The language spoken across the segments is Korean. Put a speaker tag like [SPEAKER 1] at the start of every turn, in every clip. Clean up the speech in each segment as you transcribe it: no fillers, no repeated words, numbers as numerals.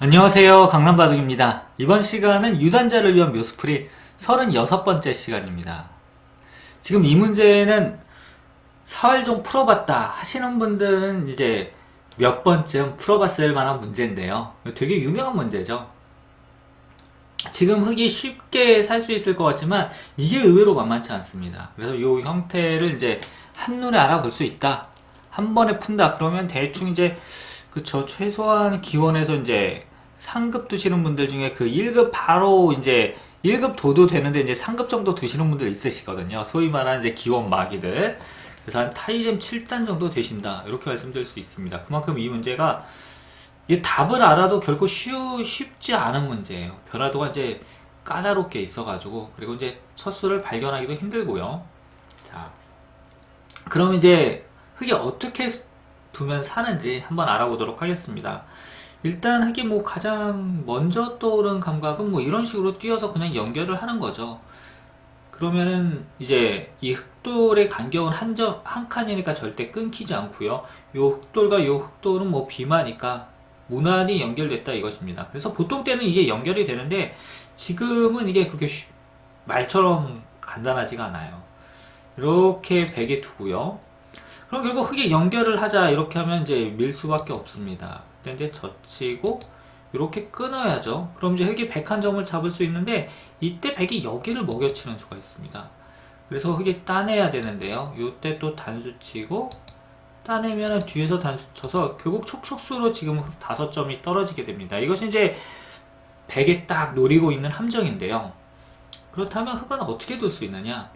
[SPEAKER 1] 안녕하세요, 강남바둑입니다. 이번 시간은 유단자를 위한 묘수풀이 36번째 시간입니다. 지금 이 문제는 4월 좀 풀어봤다 하시는 분들은 이제 몇 번쯤 풀어봤을 만한 문제인데요. 되게 유명한 문제죠. 지금 흙이 쉽게 살 수 있을 것 같지만 이게 의외로 만만치 않습니다. 그래서 이 형태를 이제 한눈에 알아볼 수 있다. 한 번에 푼다. 그러면 대충 이제 그쵸, 최소한 기원에서 이제 상급 두시는 분들 중에 그 1급 바로 이제 1급 도도 되는데 이제 상급 정도 두시는 분들 있으시거든요. 소위 말하는 이제 기원 마기들. 그래서 한 타이젠 7단 정도 되신다. 이렇게 말씀드릴 수 있습니다. 그만큼 이 문제가 이 답을 알아도 결코 쉽지 않은 문제예요. 변화도가 이제 까다롭게 있어가지고, 그리고 이제 첫 수를 발견하기도 힘들고요. 자, 그럼 이제 흙이 어떻게 두면 사는지 한번 알아보도록 하겠습니다. 일단 흙이 뭐 가장 먼저 떠오르는 감각은 뭐 이런 식으로 띄어서 그냥 연결을 하는 거죠. 그러면은 이제 이 흑돌의 간격은 한 칸이니까 절대 끊기지 않고요. 요 흑돌과 요 흑돌은 뭐 비마니까 무난히 연결됐다 이것입니다. 그래서 보통 때는 이게 연결이 되는데 지금은 이게 그렇게 말처럼 간단하지가 않아요. 이렇게 베개 두고요. 그럼 결국 흙에 연결을 하자 이렇게 하면 이제 밀 수밖에 없습니다. 그때 이제 젖히고 이렇게 끊어야죠. 그럼 이제 흙이 101점을 잡을 수 있는데 이때 백이 여기를 먹여치는 수가 있습니다. 그래서 흙이 따내야 되는데요. 이때 또 단수 치고 따내면 뒤에서 단수 쳐서 결국 촉촉수로 지금 흙 5점이 떨어지게 됩니다. 이것이 이제 백에 딱 노리고 있는 함정인데요. 그렇다면 흙은 어떻게 둘 수 있느냐?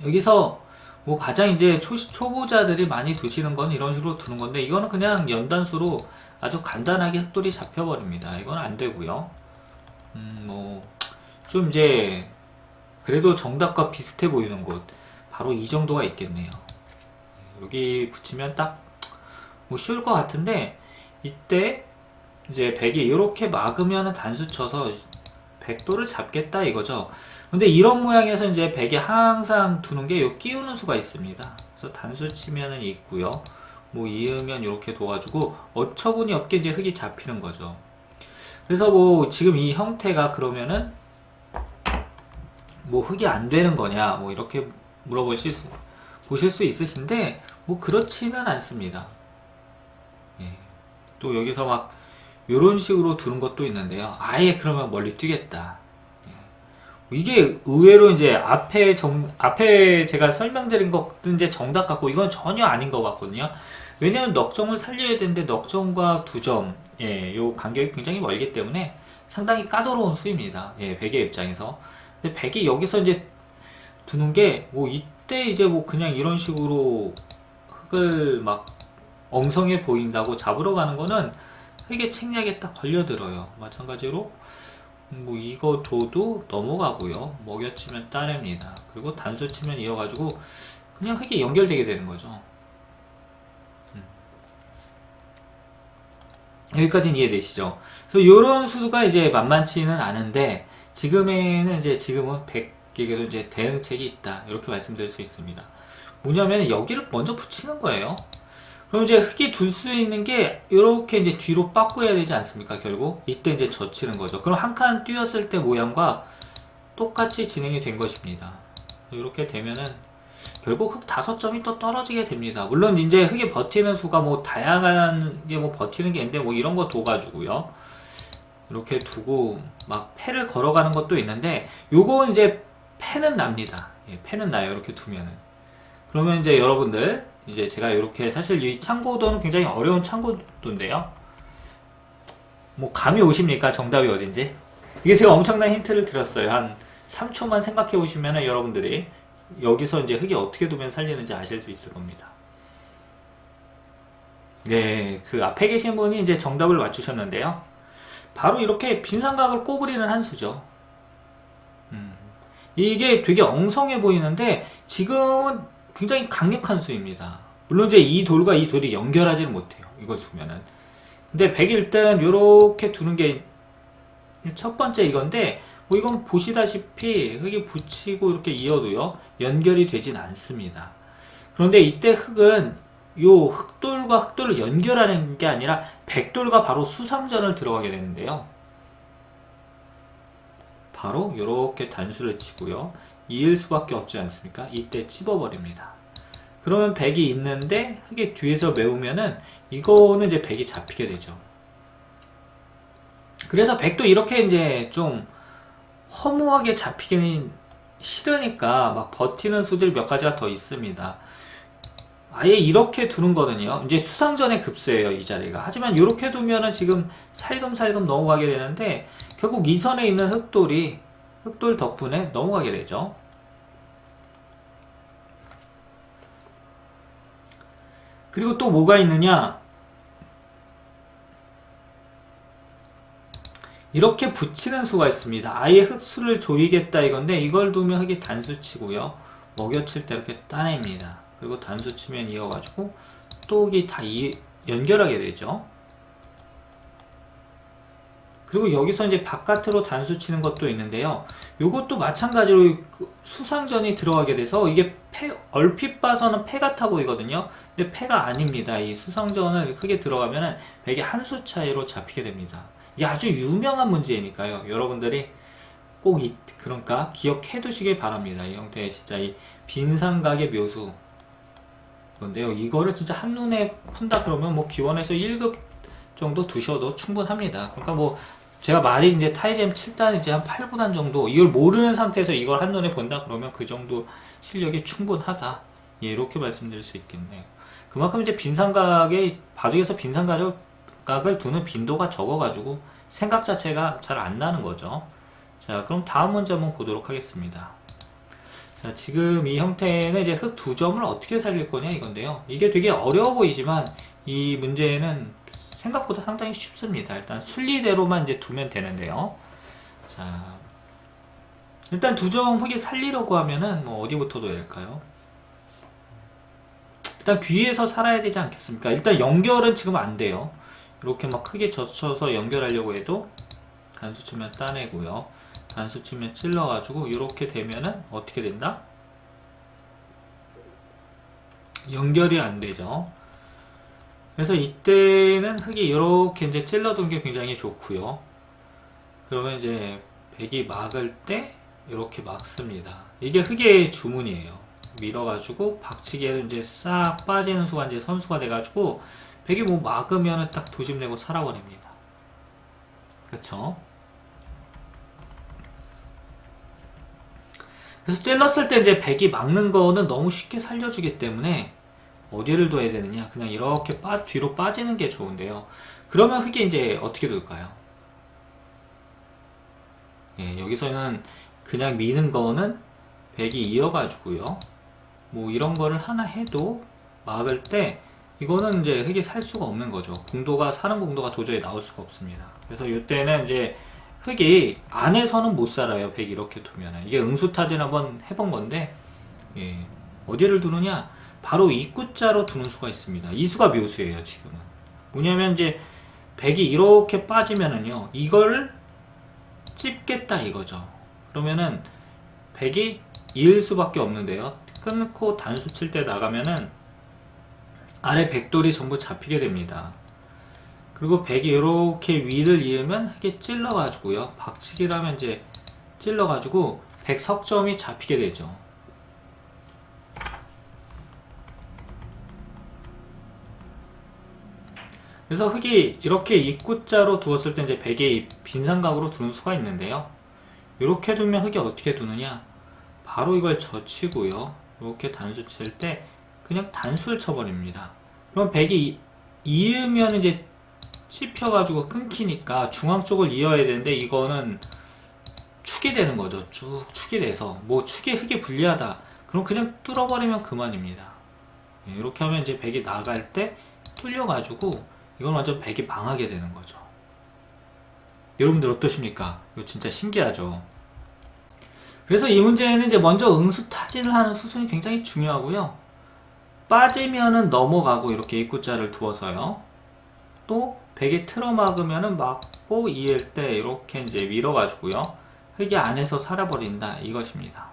[SPEAKER 1] 여기서 뭐 가장 이제 초보자들이 많이 두시는 건 이런 식으로 두는 건데 이거는 그냥 연단수로 아주 간단하게 흑돌이 잡혀버립니다. 이건 안 되고요. 뭐 좀 이제 그래도 정답과 비슷해 보이는 곳 바로 이 정도가 있겠네요. 여기 붙이면 딱 뭐 쉬울 것 같은데 이때 이제 백이 이렇게 막으면 단수 쳐서 백도를 잡겠다 이거죠. 근데 이런 모양에서 이제 백이 항상 두는 게 요 끼우는 수가 있습니다. 그래서 단수 치면은 있고요. 뭐 이으면 이렇게 둬가지고 어처구니 없게 이제 흙이 잡히는 거죠. 그래서 뭐 지금 이 형태가 그러면은 뭐 흙이 안 되는 거냐 뭐 이렇게 보실 수 있으신데 뭐 그렇지는 않습니다. 예. 또 여기서 막 이런 식으로 두는 것도 있는데요. 아예 그러면 멀리 뛰겠다. 이게 의외로 이제 앞에 제가 설명드린 것도 이제 정답 같고 이건 전혀 아닌 것 같거든요. 왜냐면 넉점을 살려야 되는데 넉점과 2점, 예, 요 간격이 굉장히 멀기 때문에 상당히 까다로운 수입니다. 예, 백의 입장에서. 근데 백이 여기서 이제 두는 게 뭐 이때 이제 뭐 그냥 이런 식으로 흙을 막 엉성해 보인다고 잡으러 가는 거는 흙의 책략에 딱 걸려들어요. 마찬가지로 뭐 이거 둬도 넘어가고요. 먹여치면 따냅니다. 그리고 단수 치면 이어가지고 그냥 흙이 연결되게 되는 거죠. 여기까지는 이해되시죠? 그래서 이런 수가 이제 만만치는 않은데 지금은 100개에도 이제 대응책이 있다. 이렇게 말씀드릴 수 있습니다. 뭐냐면 여기를 먼저 붙이는 거예요. 그럼 이제 흙이 둘 수 있는 게 이렇게 이제 뒤로 바꿔야 되지 않습니까? 결국 이때 이제 젖히는 거죠. 그럼 한 칸 뛰었을 때 모양과 똑같이 진행이 된 것입니다. 이렇게 되면은 결국 흙 5점이 또 떨어지게 됩니다. 물론 이제 흙이 버티는 수가 뭐 다양한 게 뭐 버티는 게 있는데 뭐 이런 거 둬가지고요. 이렇게 두고 막 패를 걸어가는 것도 있는데 요건 이제 패는 납니다. 예, 패는 나요. 이렇게 두면은. 그러면 이제 여러분들 이제 제가 이렇게 사실 이 참고도는 굉장히 어려운 참고도인데요. 뭐 감이 오십니까? 정답이 어딘지? 이게 제가 엄청난 힌트를 드렸어요. 한 3초만 생각해 보시면은 여러분들이 여기서 이제 흙이 어떻게 두면 살리는지 아실 수 있을 겁니다. 네, 그 앞에 계신 분이 이제 정답을 맞추셨는데요. 바로 이렇게 빈 삼각을 꼬부리는 한 수죠. 이게 되게 엉성해 보이는데 지금은 굉장히 강력한 수입니다. 물론 이제 이 돌과 이 돌이 연결하지는 못해요. 이걸 두면은. 근데 100일 요렇게 두는 게 첫 번째 이건데 뭐 이건 보시다시피 흙이 붙이고 이렇게 이어도요 연결이 되진 않습니다. 그런데 이때 흙은 요 흑돌과 흑돌을 연결하는 게 아니라 백돌과 바로 수상전을 들어가게 되는데요. 바로 이렇게 단수를 치고요. 이을 수밖에 없지 않습니까? 이때 찝어버립니다. 그러면 백이 있는데 흑이 뒤에서 메우면은 이거는 이제 백이 잡히게 되죠. 그래서 백도 이렇게 이제 좀 허무하게 잡히기는 싫으니까 막 버티는 수들이 몇 가지가 더 있습니다. 아예 이렇게 두는 거는요, 이제 수상전의 급수예요, 이 자리가. 하지만 이렇게 두면은 지금 살금살금 넘어가게 되는데 결국 이 선에 있는 흑돌 덕분에 넘어가게 되죠. 그리고 또 뭐가 있느냐, 이렇게 붙이는 수가 있습니다. 아예 흑수를 조이겠다 이건데 이걸 두면 흑이 단수 치고요, 먹여칠 때 이렇게 따냅니다. 그리고 단수 치면 이어가지고 또 흑이 다 연결하게 되죠. 그리고 여기서 이제 바깥으로 단수 치는 것도 있는데요. 요것도 마찬가지로 수상전이 들어가게 돼서 이게 얼핏 봐서는 패 같아 보이거든요. 근데 패가 아닙니다. 이 수상전을 크게 들어가면은 백이 한 수 차이로 잡히게 됩니다. 이게 아주 유명한 문제니까요. 여러분들이 꼭 그러니까 기억해 두시길 바랍니다. 이 형태의 진짜 이 빈삼각의 묘수. 그런데요, 이거를 진짜 한눈에 푼다 그러면 뭐 기원에서 1급 정도 두셔도 충분합니다. 그러니까 뭐 제가 말이 이제 타이젠 7단 이제 한 8구단 정도 이걸 모르는 상태에서 이걸 한눈에 본다 그러면 그 정도 실력이 충분하다. 예, 이렇게 말씀드릴 수 있겠네요. 그만큼 이제 빈삼각의 바둑에서 빈삼각을 두는 빈도가 적어가지고 생각 자체가 잘 안 나는 거죠. 자, 그럼 다음 문제 한번 보도록 하겠습니다. 자, 지금 이 형태는 이제 흑 두 점을 어떻게 살릴 거냐 이건데요. 이게 되게 어려워 보이지만 이 문제는 생각보다 상당히 쉽습니다. 일단 순리대로만 이제 두면 되는데요. 자, 일단 두 점 흑이 살리려고 하면은 뭐 어디부터 둬야 될까요? 일단 귀에서 살아야 되지 않겠습니까? 일단 연결은 지금 안 돼요. 이렇게 막 크게 젖혀서 연결하려고 해도 단수 치면 따내고요. 단수 치면 찔러가지고 이렇게 되면은 어떻게 된다? 연결이 안 되죠. 그래서 이때는 흑이 이렇게 이제 찔러둔 게 굉장히 좋고요. 그러면 이제 백이 막을 때 이렇게 막습니다. 이게 흑의 주문이에요. 밀어가지고 박치기에도 이제 싹 빠지는 수가 이제 선수가 돼가지고 백이 뭐 막으면 딱 두 집 내고 살아버립니다. 그렇죠? 그래서 찔렀을 때 이제 백이 막는 거는 너무 쉽게 살려주기 때문에 어디를 둬야 되느냐, 그냥 이렇게 뒤로 빠지는 게 좋은데요. 그러면 흑이 이제 어떻게 둘까요? 예, 여기서는 그냥 미는 거는 백이 이어가지고요, 뭐 이런 거를 하나 해도 막을 때 이거는 이제 흑이 살 수가 없는 거죠. 사는 공도가 도저히 나올 수가 없습니다. 그래서 이때는 이제 흑이 안에서는 못 살아요. 백 이렇게 두면은. 이게 응수타진 한번 해본 건데, 예, 어디를 두느냐, 바로 입구자로 두는 수가 있습니다. 이 수가 묘수예요. 지금은 뭐냐면 이제 백이 이렇게 빠지면은요, 이걸 찝겠다 이거죠. 그러면은 백이 이을 수밖에 없는데요, 끊고 단수 칠 때 나가면은 아래 백돌이 전부 잡히게 됩니다. 그리고 백이 이렇게 위를 이으면 흑이 찔러가지고요, 박치기라면 이제 찔러가지고 백 석점이 잡히게 되죠. 그래서 흑이 이렇게 입구자로 두었을 때 이제 백이 빈삼각으로 두는 수가 있는데요. 이렇게 두면 흑이 어떻게 두느냐? 바로 이걸 젖히고요. 이렇게 단수 칠 때 그냥 단수를 쳐버립니다. 그럼 백이 이으면 이제 찝혀가지고 끊기니까 중앙 쪽을 이어야 되는데 이거는 축이 되는 거죠. 쭉 축이 돼서 뭐 축이 흑이 불리하다, 그럼 그냥 뚫어버리면 그만입니다. 이렇게 하면 이제 백이 나갈 때 뚫려가지고 이건 완전 백이 망하게 되는 거죠. 여러분들 어떠십니까? 이거 진짜 신기하죠? 그래서 이 문제는 이제 먼저 응수타진을 하는 수순이 굉장히 중요하고요. 빠지면은 넘어가고 이렇게 입구자를 두어서요. 또 백이 틀어막으면은 막고 이을 때 이렇게 이제 밀어가지고요, 흑이 안에서 살아버린다 이것입니다.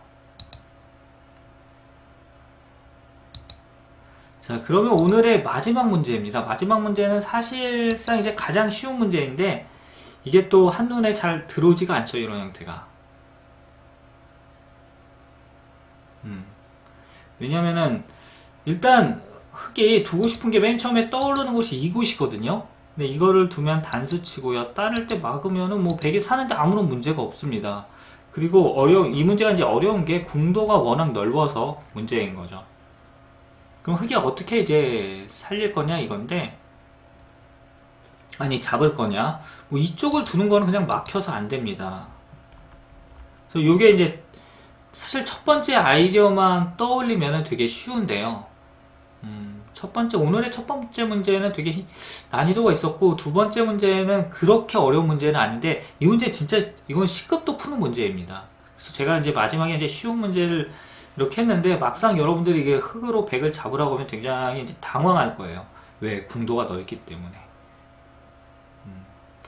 [SPEAKER 1] 자, 그러면 오늘의 마지막 문제입니다. 마지막 문제는 사실상 이제 가장 쉬운 문제인데, 이게 또 한눈에 잘 들어오지가 않죠, 이런 형태가. 왜냐면은, 일단, 흙이 두고 싶은 게 맨 처음에 떠오르는 곳이 이곳이거든요. 근데 이거를 두면 단수치고요. 따를 때 막으면은 뭐 백이 사는데 아무런 문제가 없습니다. 그리고 이 문제가 이제 어려운 게 궁도가 워낙 넓어서 문제인 거죠. 그럼 흙이 어떻게 이제 살릴 거냐 이건데, 아니 잡을 거냐? 뭐 이쪽을 두는 거는 그냥 막혀서 안 됩니다. 그래서 요게 이제 사실 첫 번째 아이디어만 떠올리면 되게 쉬운데요. 오늘의 첫 번째 문제는 되게 난이도가 있었고, 두 번째 문제는 그렇게 어려운 문제는 아닌데, 이 문제 진짜, 이건 C급도 푸는 문제입니다. 그래서 제가 이제 마지막에 이제 쉬운 문제를 이렇게 했는데, 막상 여러분들이 이게 흙으로 백을 잡으라고 하면 굉장히 이제 당황할 거예요. 왜? 궁도가 넓기 때문에.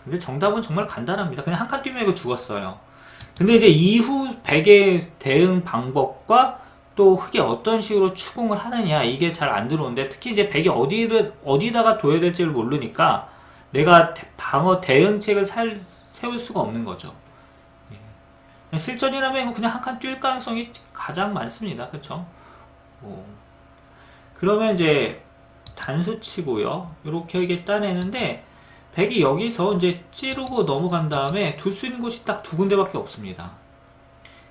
[SPEAKER 1] 근데 정답은 정말 간단합니다. 그냥 한 칸 뛰면 이거 죽었어요. 근데 이제 이후 백의 대응 방법과 또 흙이 어떤 식으로 추궁을 하느냐 이게 잘 안 들어오는데, 특히 이제 백이 어디다가 둬야 될지를 모르니까 내가 방어 대응책을 세울 수가 없는 거죠. 예. 실전이라면 이거 그냥 한 칸 뛸 가능성이 가장 많습니다. 그쵸? 그러면 이제 단수치고요. 이렇게 이게 따내는데, 백이 여기서 이제 찌르고 넘어간 다음에 둘 수 있는 곳이 딱 두 군데밖에 없습니다.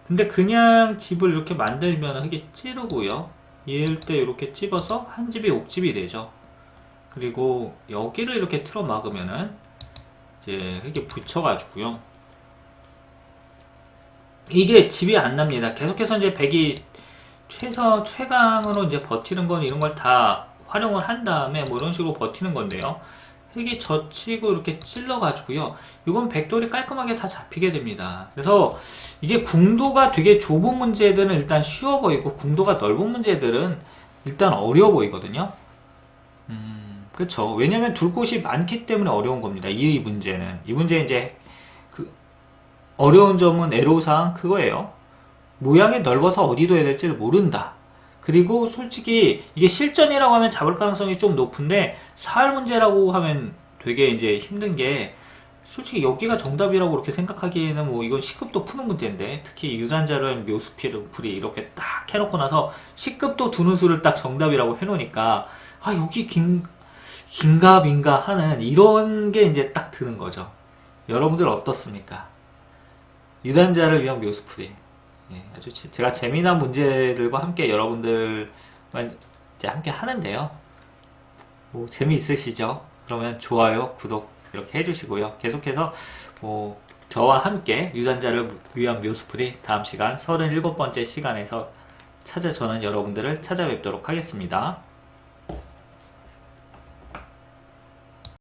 [SPEAKER 1] 근데 그냥 집을 이렇게 만들면 이게 찌르고요. 이럴 때 이렇게 찝어서 한 집이 옥집이 되죠. 그리고 여기를 이렇게 틀어 막으면은 이제 이렇게 붙여가지고요. 이게 집이 안 납니다. 계속해서 이제 백이 최강으로 이제 버티는 건 이런 걸 다 활용을 한 다음에 뭐 이런 식으로 버티는 건데요. 흙이 젖히고 이렇게 찔러가지고요. 이건 백돌이 깔끔하게 다 잡히게 됩니다. 그래서 이게 궁도가 되게 좁은 문제들은 일단 쉬워 보이고, 궁도가 넓은 문제들은 일단 어려워 보이거든요. 그쵸. 왜냐면 둘 곳이 많기 때문에 어려운 겁니다. 이 문제는. 이 문제 이제 그 어려운 점은 애로사항 그거예요. 모양이 넓어서 어디 둬야 될지를 모른다. 그리고 솔직히 이게 실전이라고 하면 잡을 가능성이 좀 높은데, 사활 문제라고 하면 되게 이제 힘든 게, 솔직히 여기가 정답이라고 그렇게 생각하기에는 뭐 이건 C급도 푸는 문제인데, 특히 유전자를 묘수풀이 이렇게 딱 해놓고 나서 C급도 두는 수를 딱 정답이라고 해놓으니까, 아 여기 긴가 민가 하는 이런 게 이제 딱 드는 거죠. 여러분들 어떻습니까? 유전자를 위한 묘수풀이. 예, 아주 제가 재미난 문제들과 함께 여러분들과 이제 함께 하는데요. 뭐 재미있으시죠? 그러면 좋아요, 구독 이렇게 해주시고요. 계속해서 뭐 저와 함께 유전자를 위한 묘수풀이 다음 시간 37번째 시간에서 저는 여러분들을 찾아뵙도록 하겠습니다.